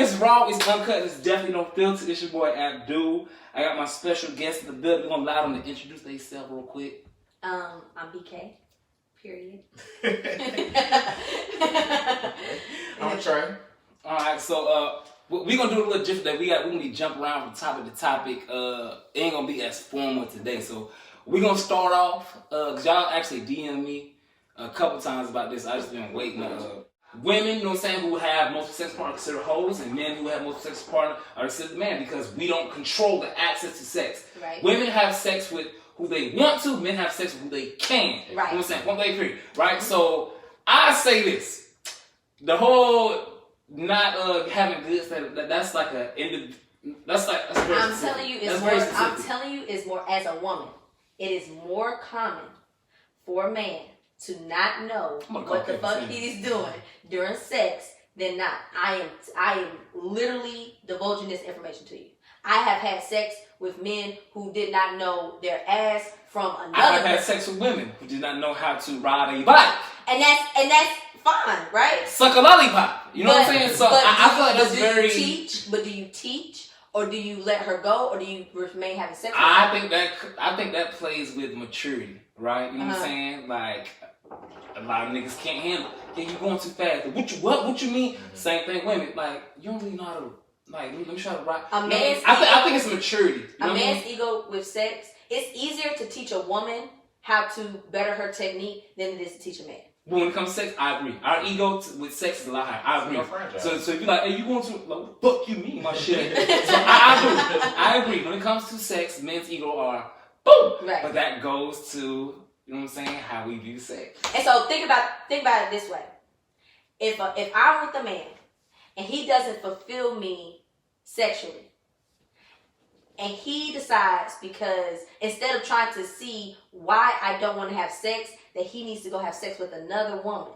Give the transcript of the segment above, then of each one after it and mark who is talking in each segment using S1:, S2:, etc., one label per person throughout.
S1: it's raw, it's uncut, it's definitely no filter. It's your boy Abdul. I got my special guest in the building. We're gonna allow them to introduce themselves real quick.
S2: I'm Bekay. Period.
S3: I'm Trey.
S1: Alright, so we're gonna do a little different. We're gonna be jumping around from topic to topic. It ain't gonna be as formal today. So we're gonna start off, cause y'all actually DM me a couple times about this. I just been waiting. Women, you know what I'm saying, who have multiple sex partners considered hoes, and men who have multiple sex partners are considered men because we don't control the access to sex.
S2: Right.
S1: Women have sex with who they want to, men have sex with who they can.
S2: Right.
S1: You know what I'm saying? One way period. Right? Mm-hmm. So I say this. The whole not having good sex, that's like a that's very
S2: I'm
S1: specific.
S2: telling you, it's more as a woman. It is more common for a man to not know what the fuck he's doing during sex than not. I am literally divulging this information to you. I have had sex with men who did not know their ass from another.
S1: I have had sex with women who did not know how to ride a bike.
S2: And that's fine, right?
S1: Suck a lollipop. You know what I'm saying? So I feel like that's very.
S2: Do you teach? Or do you let her go, or do you remain having sex with her?
S1: I think that plays with maturity, right? You know what I'm saying? Like a lot of niggas can't handle. Yeah, you going too fast. What you mean? Mm-hmm. Same thing, women. Like you don't really know how to. Like let me try to rock.
S2: A man's
S1: I think it's maturity. You know
S2: a man's ego with sex. It's easier to teach a woman how to better her technique than it is to teach a man.
S1: But when it comes to sex, I agree. Our ego with sex is a lot higher. I agree. So if you're like, hey, you going to, like, fuck you mean my shit. So I agree. When it comes to sex, men's ego are boom.
S2: Right.
S1: But that goes to, you know what I'm saying, how we view sex.
S2: And so think about it this way. If I'm with a man and he doesn't fulfill me sexually, and he decides because instead of trying to see why I don't want to have sex, that he needs to go have sex with another woman.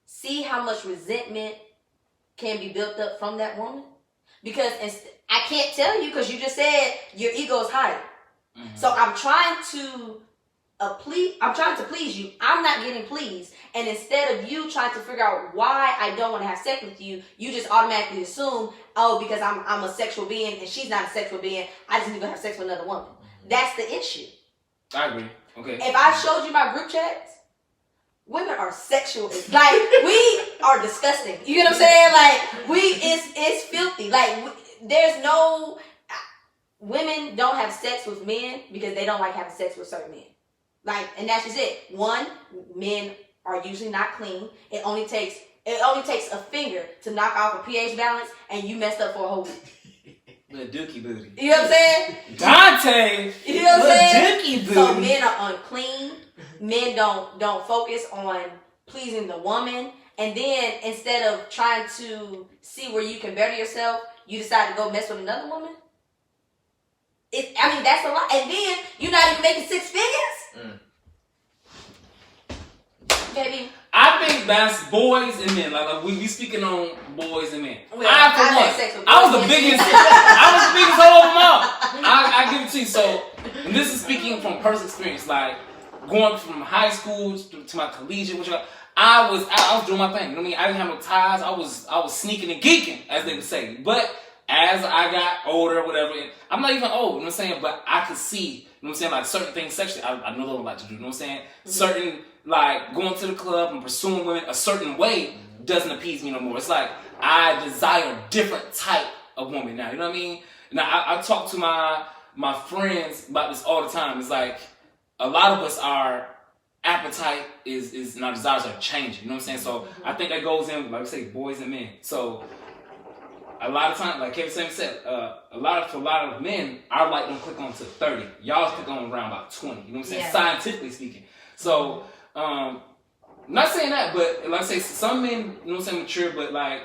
S2: See how much resentment can be built up from that woman? Because I can't tell you because you just said your ego is higher. Mm-hmm. So I'm trying to please you. I'm not getting pleased. And instead of you trying to figure out why I don't want to have sex with you, you just automatically assume, oh, because I'm a sexual being and she's not a sexual being, I just need to have sex with another woman. That's the issue.
S1: I agree. Okay.
S2: If I showed you my group chats, women are sexual. Like, we are disgusting. You get what I'm saying? Like, it's filthy. Like, there's no, women don't have sex with men because they don't like having sex with certain men. Like, and that's just it. One, men are usually not clean. It only takes a finger to knock off a pH balance, and you messed up for a whole week.
S1: The dookie booty.
S2: You know what I'm saying?
S1: Dante.
S2: You know what I'm saying?
S1: Dookie booty.
S2: So men are unclean. Men don't focus on pleasing the woman, and then instead of trying to see where you can better yourself, you decide to go mess with another woman. That's a lot. And then you're not even making six figures. Baby.
S1: I think that's boys and men. Like we speaking on boys and men.
S2: Well,
S1: I was the biggest. I was the biggest all over them all. I give it to you. So, and this is speaking from personal experience. Like going from high school to my collegiate, I was doing my thing. You know what I mean? I didn't have no ties. I was sneaking and geeking, as they would say. But as I got older, whatever, I'm not even old. You know what I'm saying? But I could see. You know what I'm saying? Like certain things sexually, I know what I like to do. You know what I'm saying? Mm-hmm. Certain. Like going to the club and pursuing women a certain way doesn't appease me no more. It's like I desire a different type of woman now. You know what I mean? Now I talk to my friends about this all the time. It's like a lot of us, our appetite is and our desires are changing. You know what I'm saying? So I think that goes in, like we say, boys and men. So a lot of times, like Kevin said, a lot of men, our light don't click on to 30. Y'all click on around about 20. You know what I'm saying? Yeah. Scientifically speaking. So. Not saying that, but like I say, some men, you know what I'm saying, mature, but like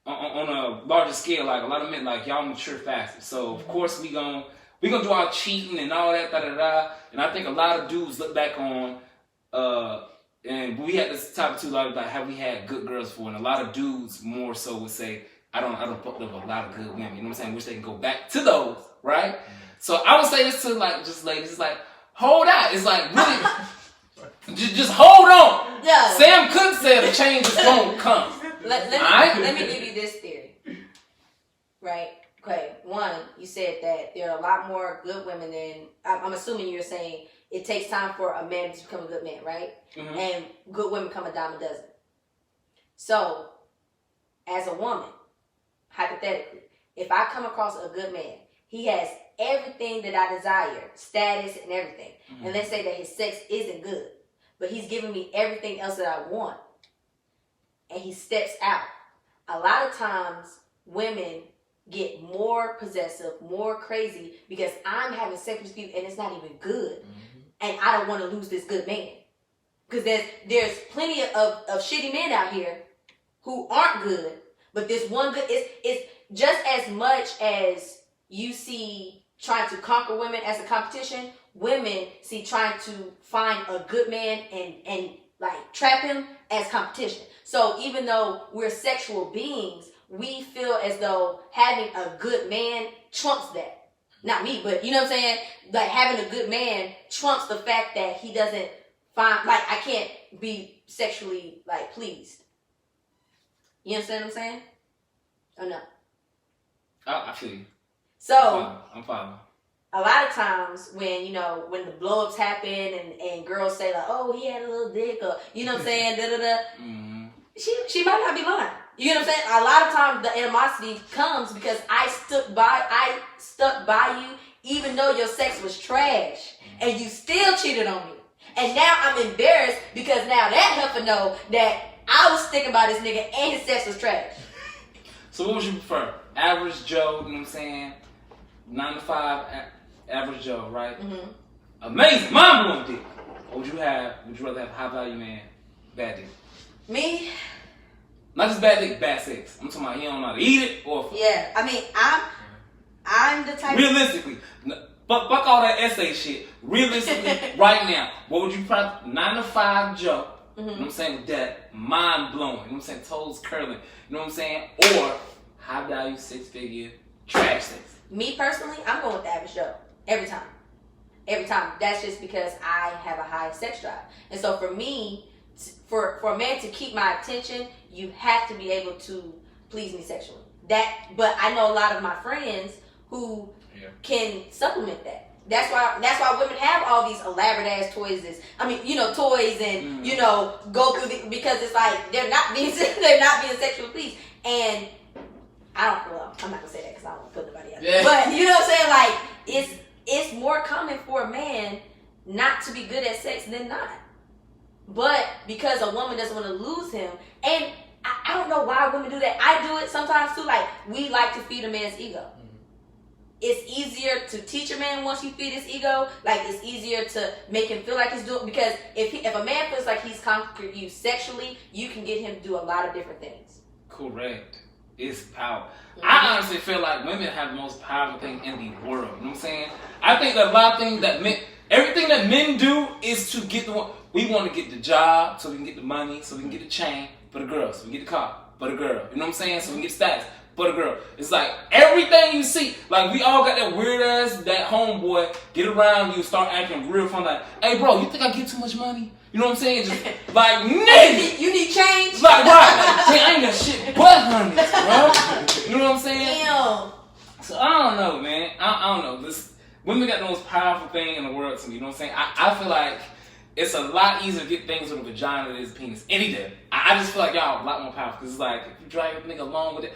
S1: on a larger scale, like a lot of men, like y'all mature faster. So of course we gonna do our cheating and all that, And I think a lot of dudes look back on, and we had this topic too, like have we had good girls before, and a lot of dudes more so would say, I don't fuck up a lot of good women. You know what I'm saying? Wish they can go back to those, right? So I would say this to like just ladies, it's like hold out. It's like really. Just hold on.
S2: Yeah.
S1: Sam Cooke said a change is gonna come.
S2: Let me give you this theory. right? Okay, one, you said that there are a lot more good women than, I'm assuming you're saying it takes time for a man to become a good man, right?
S1: Mm-hmm.
S2: And good women come a dime a dozen. So, as a woman, hypothetically, if I come across a good man, he has everything that I desire, status and everything, and let's say that his sex isn't good, but he's giving me everything else that I want, and he steps out. A lot of times, women get more possessive, more crazy, because I'm having sex with people and it's not even good. And I don't want to lose this good man. Because there's plenty of shitty men out here who aren't good, but this one good, it's just as much as you see trying to conquer women as a competition, women see trying to find a good man and like trap him as competition. So even though we're sexual beings, we feel as though having a good man trumps that. Not me, but you know what I'm saying? Like having a good man trumps the fact that he doesn't find, like I can't be sexually like pleased. You understand what I'm saying? Or no?
S1: I feel you.
S2: So
S1: I'm following.
S2: A lot of times when, when the blow-ups happen and girls say like, oh, he had a little dick, or you know what I'm saying, da-da-da. Mm-hmm. She might not be lying. You know what I'm saying? A lot of times the animosity comes because I stuck by you even though your sex was trash and you still cheated on me. And now I'm embarrassed because now that heifer know that I was sticking by this nigga and his sex was trash.
S1: So what would you prefer? Average Joe, you know what I'm saying? 9 to 5, average Joe, right? Mm-hmm. Amazing, mind-blowing dick. Or would you rather have high value man, bad dick?
S2: Me?
S1: Not just bad dick, bad sex. I'm talking about he don't know how to eat it or...
S2: Yeah, I mean, I'm the type...
S1: Realistically, fuck all that essay shit. Realistically, right now, what would you prefer? 9 to 5 Joe, you know what I'm saying, with that mind-blowing, you know what I'm saying, toes curling, you know what I'm saying, or high value, 6-figure, trash sex.
S2: Me personally, I'm going with the average Joe. Every time. Every time. That's just because I have a high sex drive. And so for me, for a man to keep my attention, you have to be able to please me sexually. But I know a lot of my friends who can supplement that. That's why women have all these elaborate ass toys. Toys and go through because it's like they're not being sexually pleased. And I'm not gonna say that because I don't want to put nobody out. Yeah. But you know what I'm saying? Like it's more common for a man not to be good at sex than not. But because a woman doesn't want to lose him, and I don't know why women do that. I do it sometimes too. Like we like to feed a man's ego. It's easier to teach a man once you feed his ego. Like it's easier to make him feel like he's doing, because if a man feels like he's conquered you sexually, you can get him to do a lot of different things.
S1: Correct. It's power. Mm-hmm. I honestly feel like women have the most powerful thing in the world. You know what I'm saying? I think that a lot of things that everything that men do is to get we want to get the job so we can get the money, so we can get the chain for the girl, so we can get the car for the girl. You know what I'm saying? So we can get status for the girl. It's like everything you see, like we all got that weird ass, that homeboy get around you, start acting real fun, like, hey bro, you think I get too much money? You know what I'm saying? Just like, nigga,
S2: you need change?
S1: Like, right, like, I ain't got shit but hundreds, bro. You know what I'm saying?
S2: Damn.
S1: So I don't know, man. I don't know. Women got the most powerful thing in the world to me. You know what I'm saying? I feel like it's a lot easier to get things with a vagina than it is a penis. Any day. I just feel like y'all are a lot more powerful. Because it's like, if you drag a nigga along with it.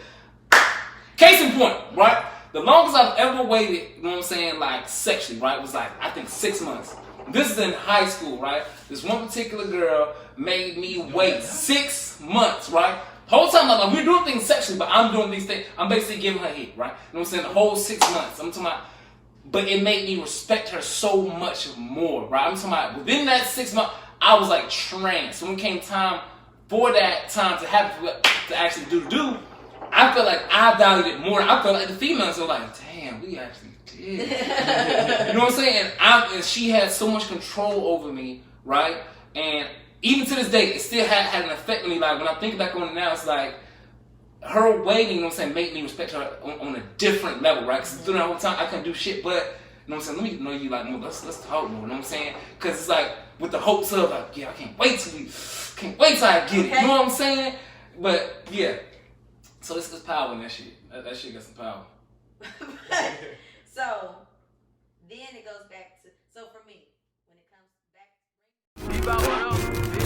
S1: Case in point, right? The longest I've ever waited, you know what I'm saying, like sexually, right, was like, I think 6 months. This is in high school, right? This one particular girl made me wait 6 months, right? The whole time, like, we're doing things sexually, but I'm doing these things. I'm basically giving her head, right? You know what I'm saying? The whole 6 months. I'm talking about, but it made me respect her so much more, right? I'm talking about, within that 6 months, I was like trained. So when it came time for that time to happen, to actually do, I felt like I valued it more. I felt like the females were like, damn, we actually did. You know what I'm saying? And she had so much control over me, right? And even to this day, it still had an effect on me. Like, when I think back on it now, it's like, her waiting, you know what I'm saying, made me respect her on a different level, right? Because through that whole time, I couldn't do shit, but, you know what I'm saying, let me know you like more, let's talk more, you know what I'm saying? Because it's like, with the hopes of, like, yeah, I can't wait till I get it, you know what I'm saying? But, yeah. So it's power in that shit. That shit got some power.
S2: So then it goes back to, so for me, when it comes back.
S4: What up?